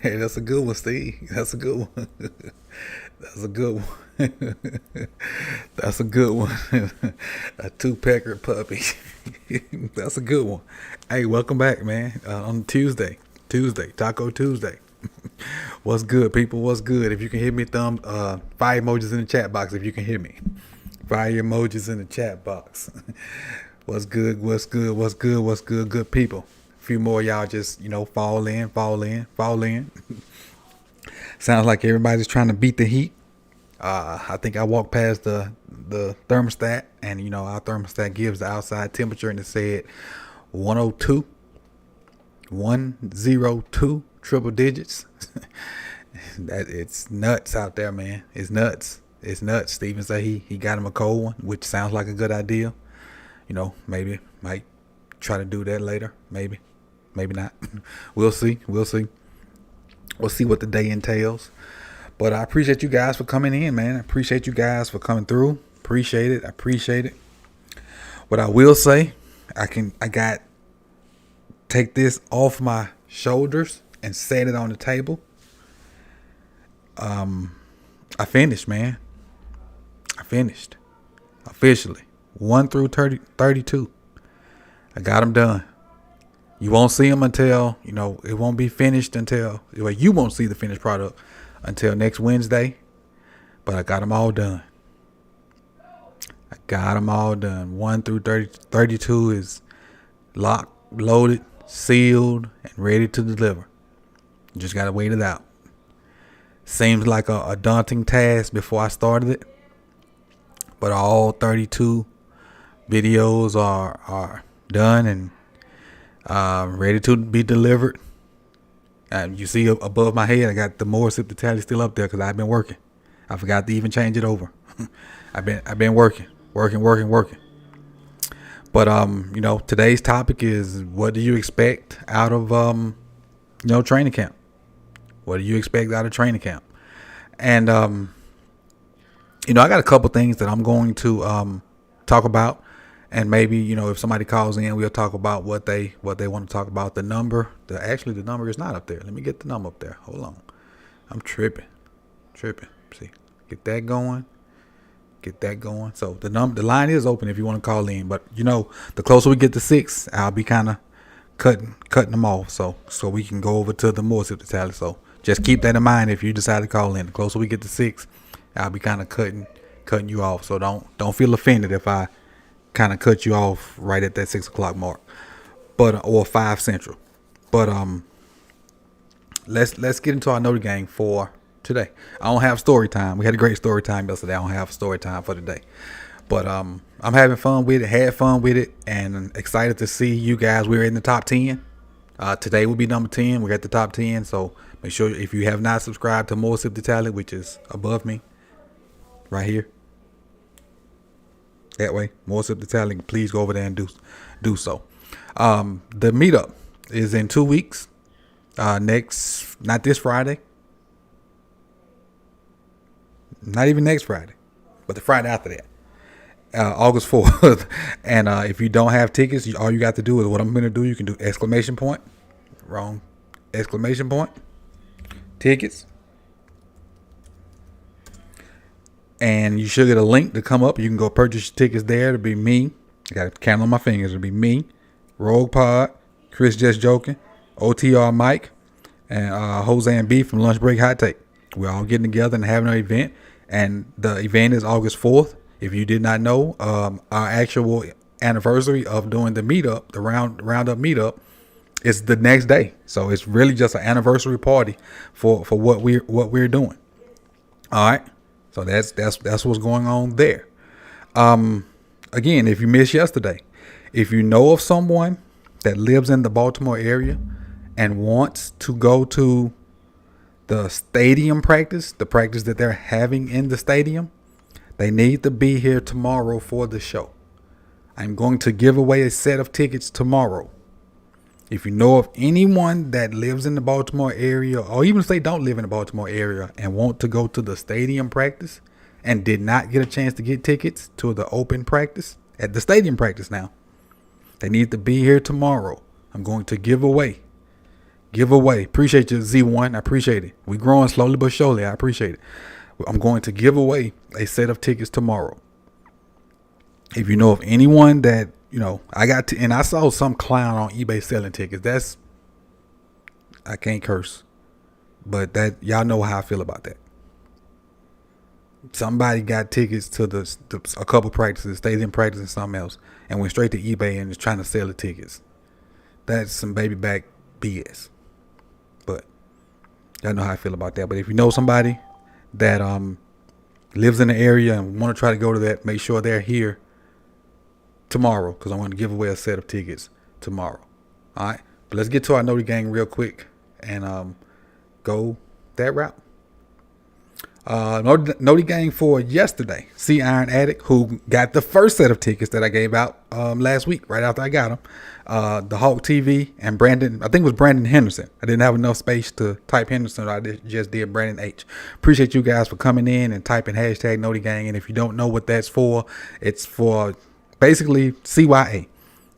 Hey, that's a good one, Steve. That's a good one. That's a good one. That's a good one. A two-pecker puppy. That's a good one. Hey, welcome back, man. On Tuesday, Taco Tuesday. What's good, people? What's good? If you can hear me, fire emojis in the chat box. If you can hear me, fire emojis in the chat box. What's good? What's good? What's good? What's good? Good people. A few more of y'all just, fall in. Sounds like everybody's trying to beat the heat. I think I walked past the thermostat, and our thermostat gives the outside temperature, and it said 102, 102, triple digits. That it's nuts out there, man. It's nuts. Steven said he got him a cold one, which sounds like a good idea. Maybe might try to do that later. Maybe not. We'll see. We'll see what the day entails. But I appreciate you guys for coming in, man. I appreciate you guys for coming through. Appreciate it. What I will say, take this off my shoulders and set it on the table. I finished, man. I finished officially 1 through 32. I got them done. You won't see them until, it won't be finished until, you won't see the finished product until next Wednesday. But I got them all done. 1 through 32 is locked, loaded, sealed, and ready to deliver. You just got to wait it out. Seems like a daunting task before I started it. But all 32 videos are done and ready to be delivered. You see above my head, I got the more sip the tally still up there because I've been working. I forgot to even change it over. I've been working. But today's topic is, what do you expect out of training camp? What do you expect out of training camp? And I got a couple things that I'm going to talk about. And maybe, if somebody calls in, we'll talk about what they want to talk about. The number is not up there. Let me get the number up there. Hold on. I'm tripping. See, get that going. So the line is open if you want to call in. But the closer we get to 6, I'll be kind of cutting them off. So we can go over to the more sip the tally. So just keep that in mind if you decide to call in. The closer we get to 6, I'll be kind of cutting you off. So don't feel offended if I kind of cut you off right at that 6 o'clock mark, or 5 Central. But let's get into our Notre Game for today. I don't have story time. We had a great story time yesterday. I don't have story time for today, but I'm having fun with it. Had fun with it, and excited to see you guys. We're in the top 10. Today will be number 10. We're at the top 10. So make sure, if you have not subscribed to More Sip the Tally, which is above me, right here. That way, More Sip the Tally, please go over there and do so. The meetup is in 2 weeks. Not this Friday. Not even next Friday, but the Friday after that. August 4th. And if you don't have tickets, all you got to do is what I'm going to do. You can do ! Wrong. ! Tickets. And you should get a link to come up. You can go purchase your tickets there. It'll be me. I got a candle on my fingers. It'll be me, Rogue Pod, Chris Just Joking, OTR Mike, and Jose and B from Lunch Break Hot Take. We're all getting together and having an event. And the event is August 4th. If you did not know, our actual anniversary of doing the meetup, the roundup meetup, is the next day. So it's really just an anniversary party for what we're doing. All right. So that's what's going on there. Again, if you missed yesterday, if you know of someone that lives in the Baltimore area and wants to go to the stadium practice, the practice that they're having in the stadium, they need to be here tomorrow for the show. I'm going to give away a set of tickets tomorrow. If you know of anyone that lives in the Baltimore area, or even if they don't live in the Baltimore area and want to go to the stadium practice and did not get a chance to get tickets to the open practice, at the stadium practice now, they need to be here tomorrow. I'm going to give away. Appreciate you, Z1. I appreciate it. We're growing slowly but surely. I appreciate it. I'm going to give away a set of tickets tomorrow. If you know of anyone that, and I saw some clown on eBay selling tickets. I can't curse, but that y'all know how I feel about that. Somebody got tickets to a couple practices, stayed in practice and something else, and went straight to eBay and is trying to sell the tickets. That's some baby back BS. But y'all know how I feel about that. But if you know somebody that lives in the area and want to try to go to that, make sure they're here tomorrow, because I'm going to give away a set of tickets tomorrow. All right, but let's get to our Noti Gang real quick and go that route. Noti Gang for yesterday. C Iron Addict, who got the first set of tickets that I gave out last week, right after I got them. The Hawk TV and Brandon, I think it was Brandon Henderson. I didn't have enough space to type Henderson. I just did Brandon H. Appreciate you guys for coming in and typing hashtag Noti Gang. And if you don't know what that's for, it's for basically CYA.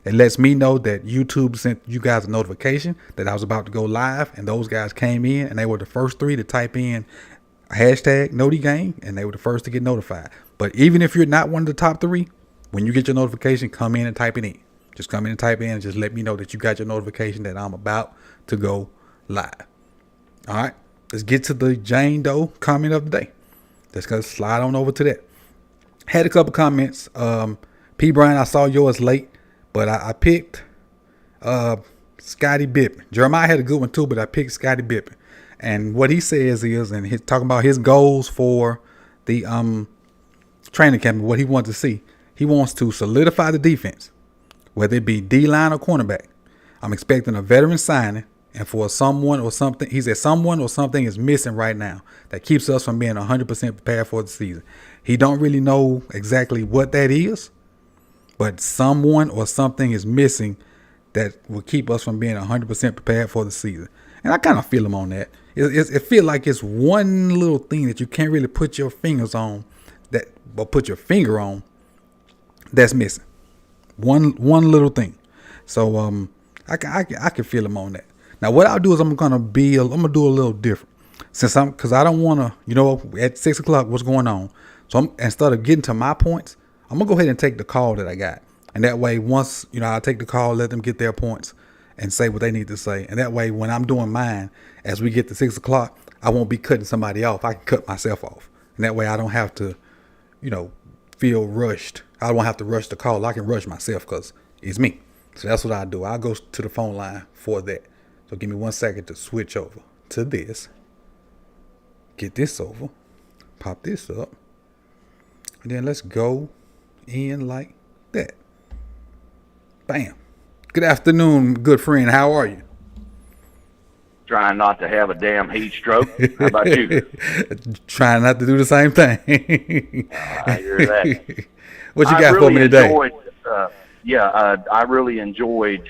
It lets me know that YouTube sent you guys a notification that I was about to go live, and those guys came in and they were the first 3 to type in hashtag Noti Gang, and they were the first to get notified. But even if you're not one of the top 3, when you get your notification, come in and type it in. Just come in and type in and just let me know that you got your notification that I'm about to go live. All right, let's get to the Jane Doe comment of the day. Let's go slide on over to that. Had a couple comments. P. Brian, I saw yours late, but I picked Scottie Pippen. Jeremiah had a good one too, but I picked Scottie Pippen. And what he says is, and he's talking about his goals for the training camp, what he wants to see. He wants to solidify the defense, whether it be D-line or cornerback. I'm expecting a veteran signing, and for someone or something, he said someone or something is missing right now that keeps us from being 100% prepared for the season. He don't really know exactly what that is, but someone or something is missing that will keep us from being 100% prepared for the season. And I kind of feel him on that. It feels like it's one little thing that you can't really put your fingers on, put your finger on, that's missing. One little thing. So I can feel him on that. Now what I'll do is I'm gonna do a little different, because I don't want to, at 6 o'clock what's going on. So instead of getting to my points, I'm gonna go ahead and take the call that I got, and that way once I take the call, let them get their points and say what they need to say. And that way, when I'm doing mine, as we get to 6 o'clock, I won't be cutting somebody off. I can cut myself off. And that way I don't have to, feel rushed. I won't have to rush the call. I can rush myself because it's me. So that's what I do. I'll go to the phone line for that. So give me 1 second to switch over to this. Get this over. Pop this up. And then let's go in like that. Bam. Good afternoon, good friend. How are you? Trying not to have a damn heat stroke. How about you? Trying not to do the same thing. I hear that. What you got for me today? I really enjoyed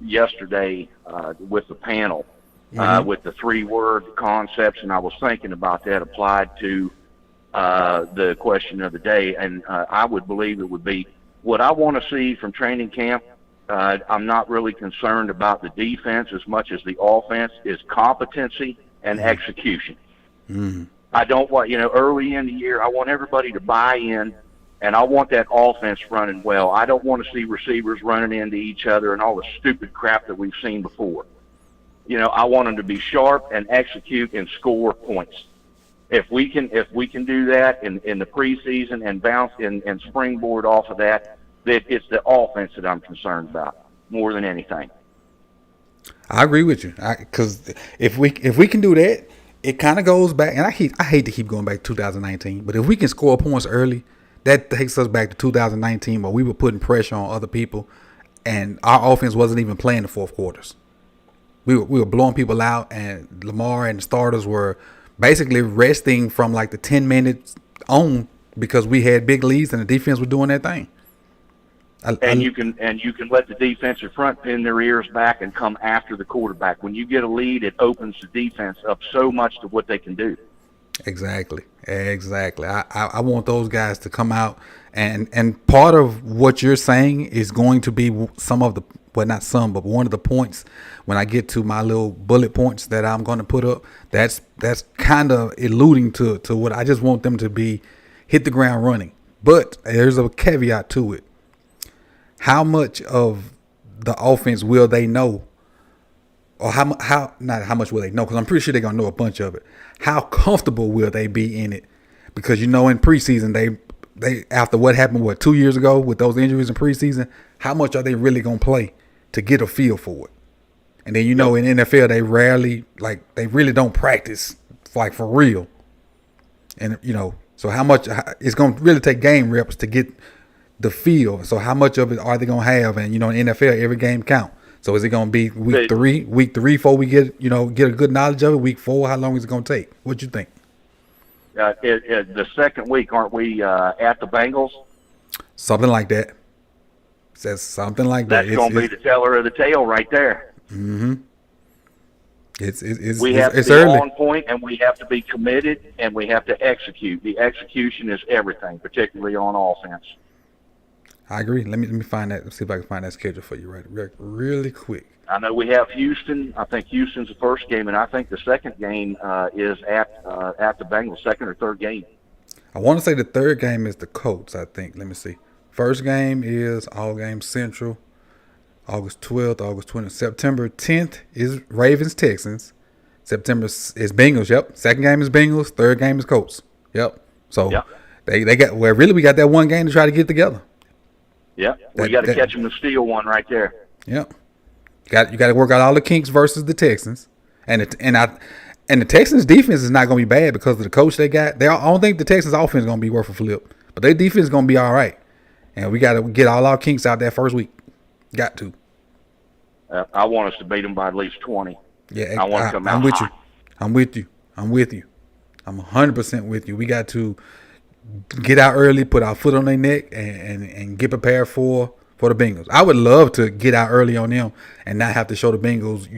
yesterday with the panel with the 3-word concepts, and I was thinking about that applied to the question of the day, and I would believe it would be, what I want to see from training camp, I'm not really concerned about the defense as much as the offense, is competency and execution. Mm-hmm. I don't want, early in the year, I want everybody to buy in, and I want that offense running well. I don't want to see receivers running into each other and all the stupid crap that we've seen before. I want them to be sharp and execute and score points. If we can do that in the preseason and bounce and springboard off of that it's the offense that I'm concerned about more than anything. I agree with you, because if we can do that, it kind of goes back. And I hate to keep going back to 2019, but if we can score points early, that takes us back to 2019, where we were putting pressure on other people, and our offense wasn't even playing the fourth quarters. We were blowing people out, and Lamar and the starters were basically resting from like the 10 minutes on because we had big leads and the defense was doing their thing. And you can let the defensive front pin their ears back and come after the quarterback. When you get a lead, it opens the defense up so much to what they can do. Exactly. I want those guys to come out, and part of what you're saying is going to be some of the, well, not some, but one of the points when I get to my little bullet points that I'm going to put up. That's kind of alluding to what I just want them to be, hit the ground running. But there's a caveat to it. How much of the offense will they know, or how not how much will they know? Because I'm pretty sure they're gonna know a bunch of it. How comfortable will they be in it? Because in preseason they after what happened 2 years ago with those injuries in preseason, how much are they really gonna play to get a feel for it? And then in NFL they really don't practice like for real, and so how much it's gonna really take game reps to get the feel. So how much of it are they gonna have? And in NFL, every game count. So is it gonna be week three before we get a good knowledge of it? Week 4, how long is it gonna take? What you think? The second week, aren't we at the Bengals? Something like that. Says something like that. That's gonna be the teller of the tale right there. Mm-hmm. We have to be early. on point, and we have to be committed, and we have to execute. The execution is everything, particularly on offense. I agree. Let me find that. See if I can find that schedule for you really quick. I know we have Houston. I think Houston's the first game, and I think the second game is at the Bengals, second or third game. I want to say the third game is the Colts, I think. Let me see. First game is All Games Central, August 12th, August 20th. September 10th is Ravens-Texans. September is Bengals, yep. Second game is Bengals. Third game is Colts, yep. So they got, we got that one game to try to get together. Yeah, we got to catch them to steal one right there. Yep. You got to work out all the kinks versus the Texans, and the Texans' defense is not going to be bad because of the coach they got. I don't think the Texans' offense is going to be worth a flip, but their defense is going to be all right. And we got to get all our kinks out that first week. Got to. I want us to beat them by at least 20. Yeah, I want to come out. I'm with hot. you. I'm with you. I'm 100% with you. We got to get out early, put our foot on their neck, and get prepared for the Bengals. I would love to get out early on them and not have to show the Bengals,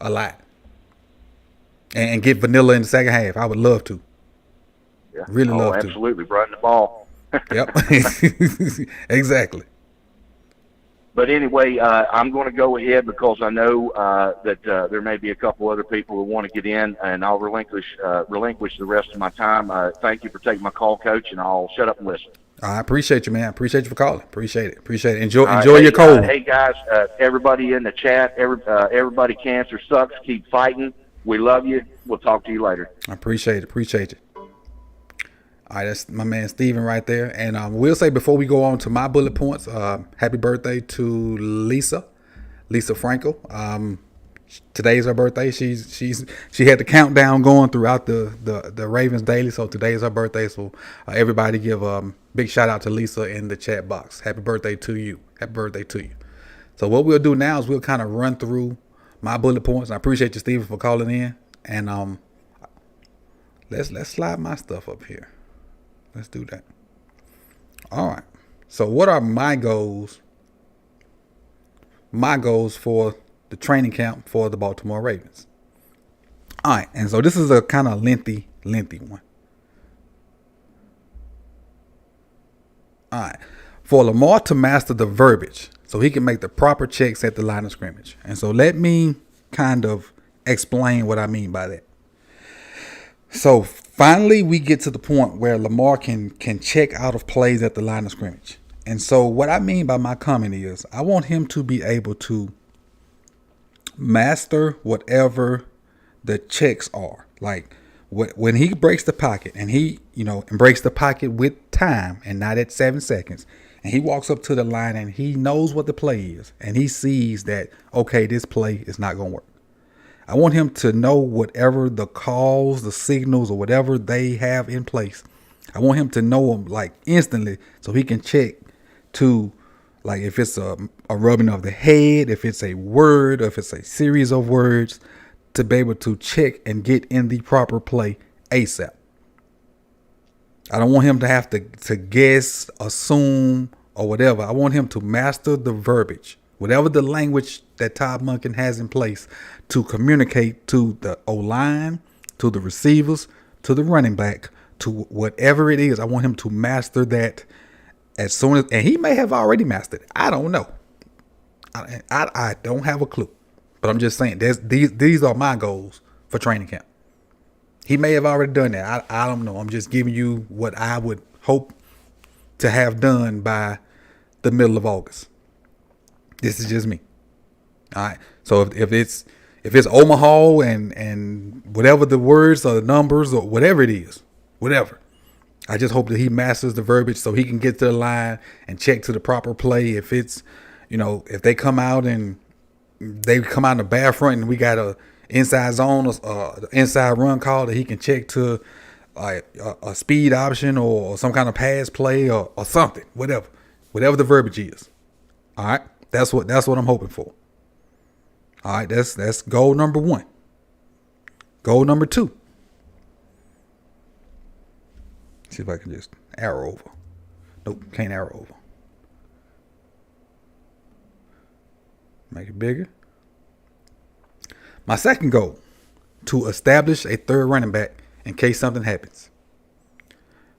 a lot. And get vanilla in the second half. I would love to. Yeah. Really love to. Absolutely. Run the ball. Yep. Exactly. But anyway, I'm going to go ahead because I know that there may be a couple other people who want to get in, and I'll relinquish the rest of my time. Thank you for taking my call, Coach, and I'll shut up and listen. I appreciate you, man. I appreciate you for calling. Appreciate it. Enjoy Hey, your cold. Hey, guys, everybody in the chat, everybody, cancer sucks. Keep fighting. We love you. We'll talk to you later. I appreciate it. All right, that's my man Steven right there. And we'll say before we go on to my bullet points, happy birthday to Lisa Frankel. Today's her birthday. She had the countdown going throughout the Ravens daily. So today's her birthday. So everybody give big shout out to Lisa in the chat box. Happy birthday to you. So what we'll do now is we'll kind of run through my bullet points. I appreciate you, Steven, for calling in. And let's slide my stuff up here. Let's do that. All right. So what are my goals? My goals for the training camp for the Baltimore Ravens. All right. And so this is a kind of lengthy one. All right. For Lamar to master the verbiage so he can make the proper checks at the line of scrimmage. And so let me kind of explain what I mean by that. So finally, we get to the point where Lamar can check out of plays at the line of scrimmage. And so what I mean by my comment is I want him to be able to master whatever the checks are. Like when he breaks the pocket and he, and breaks the pocket with time and not at 7 seconds. And he walks up to the line and he knows what the play is. And he sees that, okay, this play is not going to work. I want him to know whatever the calls, the signals, or whatever they have in place. I want him to know them like instantly so he can check to like if it's a rubbing of the head, if it's a word, or if it's a series of words, to be able to check and get in the proper play ASAP. I don't want him to have to guess, assume, or whatever. I want him to master the verbiage, whatever the language that Todd Monken has in place to communicate to the O-line, to the receivers, to the running back, to whatever it is. I want him to master that as soon as, and he may have already mastered it. I don't know. I don't have a clue. But I'm just saying, these are my goals for training camp. He may have already done that. I don't know. I'm just giving you what I would hope to have done by the middle of August. This is just me. All right. So if it's Omaha and whatever the words or the numbers or whatever it is, whatever. I just hope that he masters the verbiage so he can get to the line and check to the proper play. If it's, if they come out in the bad front and we got a inside zone or inside run call that he can check to like a speed option or some kind of pass play or something, whatever the verbiage is. All right. That's what I'm hoping for. All right. That's goal number 1. Goal number 2. See if I can just arrow over. Nope, can't arrow over. Make it bigger. My second goal, to establish a third running back in case something happens.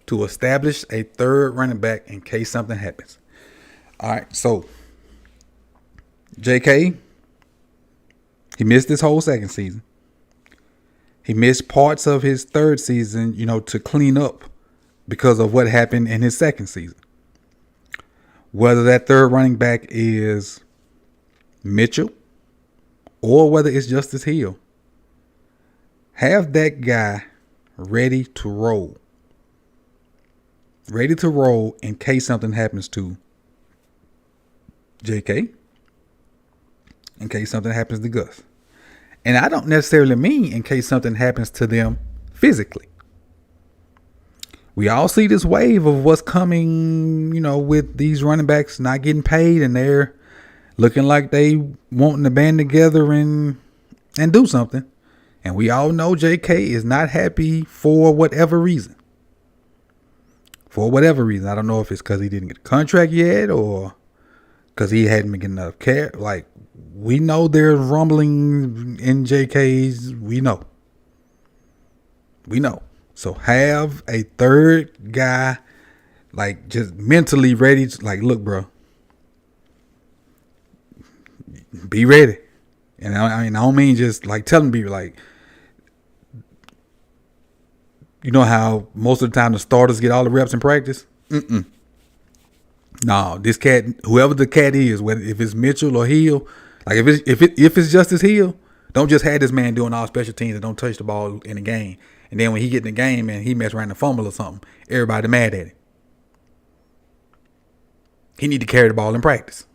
To establish a third running back in case something happens. All right, so JK, he missed this whole second season. He missed parts of his third season, to clean up because of what happened in his second season. Whether that third running back is Mitchell or whether it's Justice Hill, have that guy ready to roll. Ready to roll in case something happens to JK, in case something happens to Gus. And I don't necessarily mean in case something happens to them physically. We all see this wave of what's coming, with these running backs not getting paid and they're looking like they wanting to band together and do something. And we all know JK is not happy for whatever reason. For whatever reason. I don't know if it's because he didn't get a contract yet or because he hadn't been getting enough care. Like, we know there's rumbling in JK's. We know. So have a third guy, like, just mentally ready to, like, look, bro, be ready. And I don't mean just like tell him to be like, how most of the time the starters get all the reps in practice. No, this cat, whoever the cat is, whether if it's Mitchell or Hill, like if it's Justice Hill, don't just have this man doing all special teams and don't touch the ball in the game. And then when he get in the game and he mess around the fumble or something, everybody mad at him. He need to carry the ball in practice.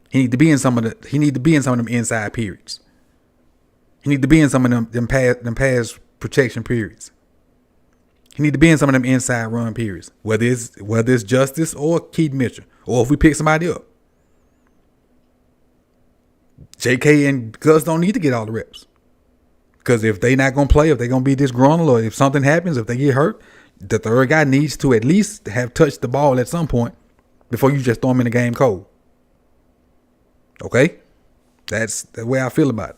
He need to be in some of them inside periods. He need to be in some of them pass protection periods. He need to be in some of them inside run periods. Whether it's Justice or Keith Mitchell, or if we pick somebody up. JK and Gus don't need to get all the reps. Because if they not going to play, if they're going to be disgruntled, or if something happens, if they get hurt, the third guy needs to at least have touched the ball at some point before you just throw him in the game cold. Okay? That's the way I feel about it.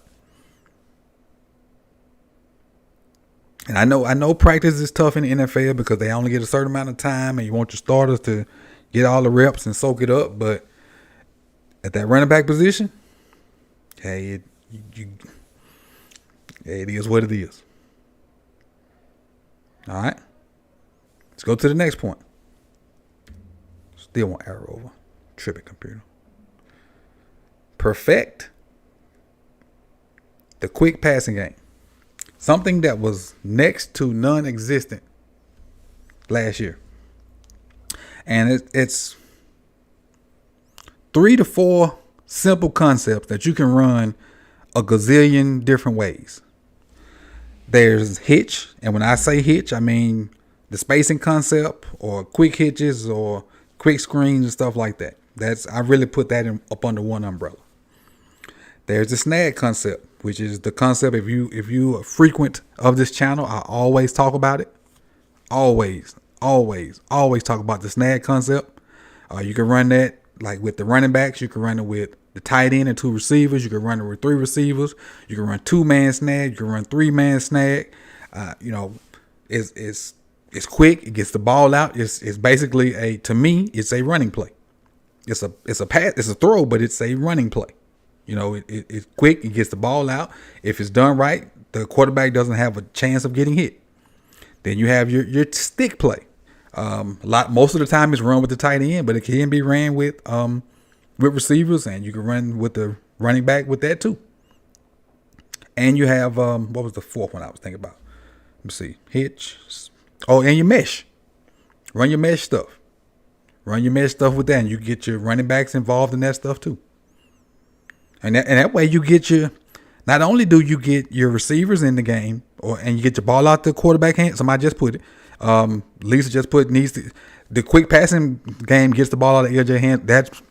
And I know practice is tough in the NFL because they only get a certain amount of time and you want your starters to get all the reps and soak it up. But at that running back position, hey, it is what it is. All right. Let's go to the next point. Still want arrow over. Tripping computer. Perfect the quick passing game. Something that was next to non-existent last year. And it's 3 to 4 simple concepts that you can run a gazillion different ways. There's hitch, and when I say hitch, I mean the spacing concept or quick hitches or quick screens and stuff like that. I really put that up under one umbrella. There's the snag concept, which is the concept if you are frequent of this channel, I always talk about it. Always talk about the snag concept. You can run that like with the running backs. You can run it with the tight end and 2 receivers. You can run it with 3 receivers. You can run 2-man snag. You can run 3-man snag. It's quick. It gets the ball out. It's basically to me, it's a running play. It's a pass. It's a throw, but it's a running play. It's quick. It gets the ball out. If it's done right, the quarterback doesn't have a chance of getting hit. Then you have your stick play. Most of the time it's run with the tight end, but it can be ran with receivers, and you can run with the running back with that too. And you have what was the fourth one I was thinking about? Let me see. Hitch. Oh, and your mesh. Run your mesh stuff. Run your mesh stuff with that, and you get your running backs involved in that stuff too. And that way you get not only do you get your receivers in the game, and you get your ball out the quarterback hand. Somebody just put it. Lisa just put the quick passing game gets the ball out of LJ hand.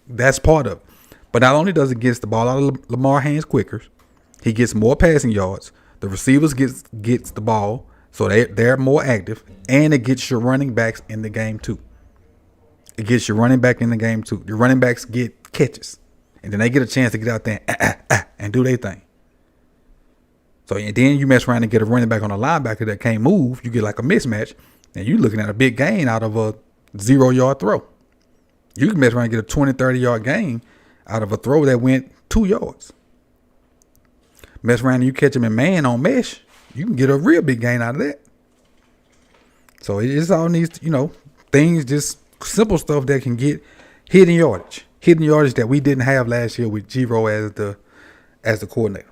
That's part of it. But not only does it get the ball out of Lamar hands quicker, he gets more passing yards. The receivers gets the ball, so they're more active, and it gets your running backs in the game too. It gets your running back in the game too. Your running backs get catches, and then they get a chance to get out there and do their thing. So and then you mess around and get a running back on a linebacker that can't move. You get like a mismatch, and you're looking at a big gain out of a 0-yard throw. You can mess around and get a 20, 30-yard gain out of a throw that went 2 yards. Mess around and you catch him in man on mesh, you can get a real big gain out of that. So it just all needs, things, just simple stuff that can get hidden yardage that we didn't have last year with G-Ro as the coordinator.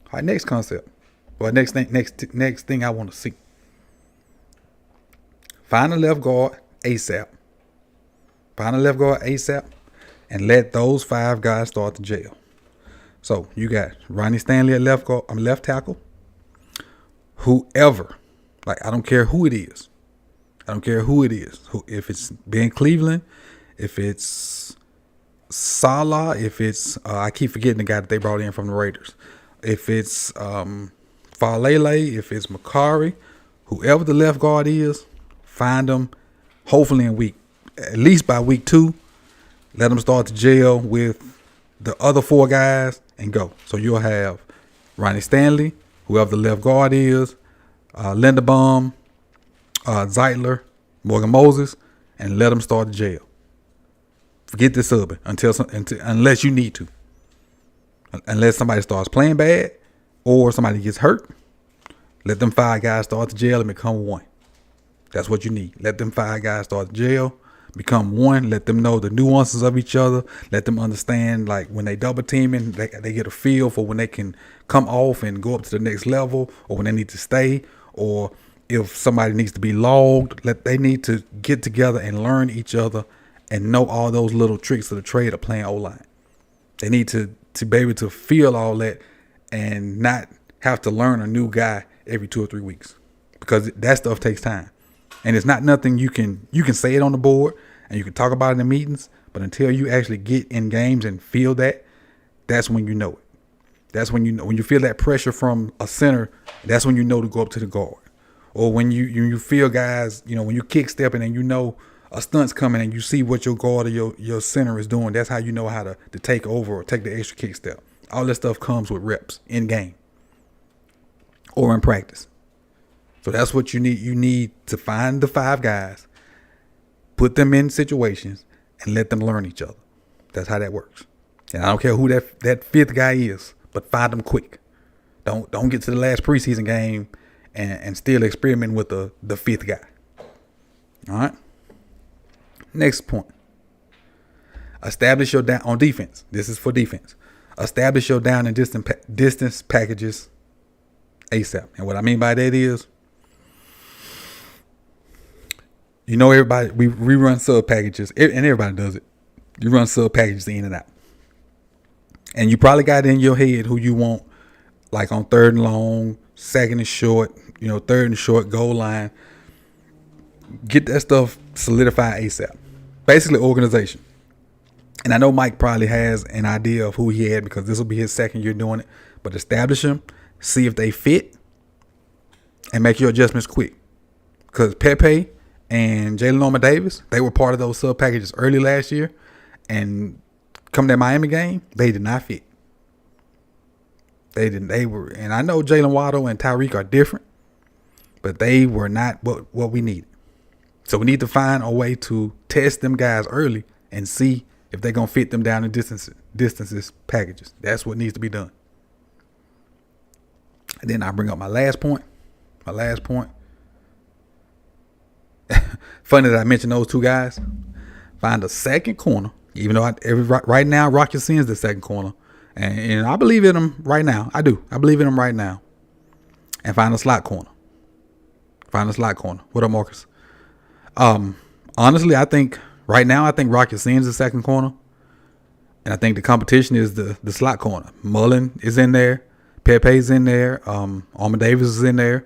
All right, next concept. Well, next thing I want to see. Find a left guard ASAP. And let those 5 guys start the jail. So you got Ronnie Stanley at left tackle. Whoever, I don't care who it is. If it's Ben Cleveland, if it's Salah, if it's I keep forgetting the guy that they brought in from the Raiders. If it's Falele, if it's Makari, whoever the left guard is, find them. Hopefully at least by week 2, let them start the jail with the other 4 guys and go. So you'll have Ronnie Stanley, whoever the left guard is, Linderbaum, Zeitler, Morgan Moses, and let them start the jail. Forget the subbing unless you need to. Unless somebody starts playing bad or somebody gets hurt, let them 5 guys start the jail and become 1. That's what you need. Let them 5 guys start the jail, become 1. Let them know the nuances of each other. Let them understand, when they double teaming, they get a feel for when they can come off and go up to the next level, or when they need to stay, or if somebody needs to be logged. They need to get together and learn each other and know all those little tricks of the trade of playing O-line. They need to be able to feel all that and not have to learn a new guy every 2 or 3 weeks, because that stuff takes time. And it's not nothing you can say it on the board and you can talk about it in meetings, but until you actually get in games and feel that, that's when you know it. That's when when you feel that pressure from a center, that's when you know to go up to the guard. Or when you feel guys, when you kick stepping and a stunt's coming and you see what your guard or your center is doing, that's how you know how to take over or take the extra kick step. All this stuff comes with reps in game or in practice. So that's what you need. You need to find the 5 guys, put them in situations, and let them learn each other. That's how that works. And I don't care who that 5th guy is, but find them quick. Don't get to the last preseason game and still experiment with the 5th guy. All right. Next point. Establish your down on defense. This is for defense. Establish your down and distance packages ASAP. And what I mean by that is, everybody, we run sub packages, and everybody does it. You run sub packages in and out. And you probably got in your head who you want, like on 3rd and long, 2nd and short, 3rd and short, goal line. Get that stuff solidified ASAP. Basically, organization. And I know Mike probably has an idea of who he had because this will be his 2nd year doing it. But establish them, see if they fit, and make your adjustments quick. Because Pepe and Jalen Norman Davis, they were part of those sub packages early last year, and come that Miami game, they did not fit. They didn't. They were, and I know Jalen Waddle and Tyreek are different, but they were not what we needed. So we need to find a way to test them guys early and see if they're gonna fit them down in distances packages. That's what needs to be done. And then I bring up my last point. Funny that I mentioned those two guys. Find a second corner, even though right now Rocky Sin's the second corner, and I believe in him right now. I do. I believe in him right now. And find a slot corner. What up, Marcus? Honestly, I think right now Rocky Sin's the second corner, and I think the competition is the slot corner. Mullen is in there. Pepe's in there. Armand Davis is in there.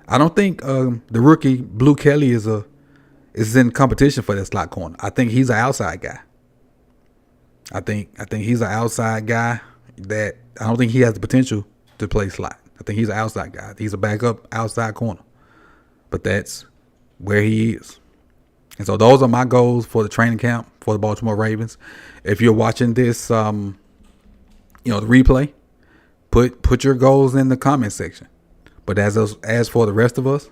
I don't think the rookie Blue Kelly is in competition for that slot corner. I think he's an outside guy. I think he's an outside guy that I don't think he has the potential to play slot. I think he's an outside guy. He's a backup outside corner. But that's where he is. And so those are my goals for the training camp for the Baltimore Ravens. If you're watching this, the replay, put your goals in the comment section. But as for the rest of us,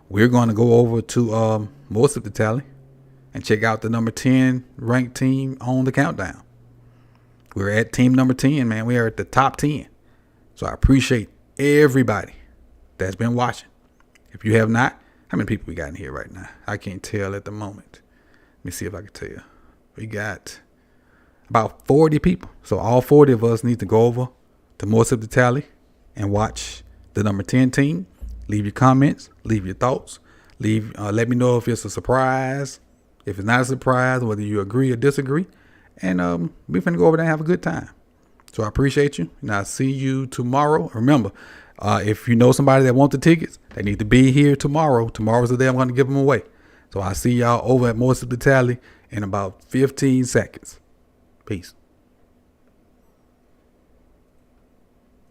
we're going to go over to Meetup the Tally and check out the number 10 ranked team on the countdown. We're at team number 10, man. We are at the top 10. So I appreciate everybody that's been watching. If you have not, how many people we got in here right now? I can't tell at the moment. Let me see if I can tell. We got about 40 people. So all 40 of us need to go over to Meetup the Tally and watch the number 10 team. Leave your comments. Leave your thoughts. Let me know if it's a surprise. If it's not a surprise, whether you agree or disagree. And we're finna go over there and have a good time. So I appreciate you. And I'll see you tomorrow. Remember, if you know somebody that wants the tickets, they need to be here tomorrow. Tomorrow's the day I'm going to give them away. So I'll see y'all over at Meetup the Tally in about 15 seconds. Peace.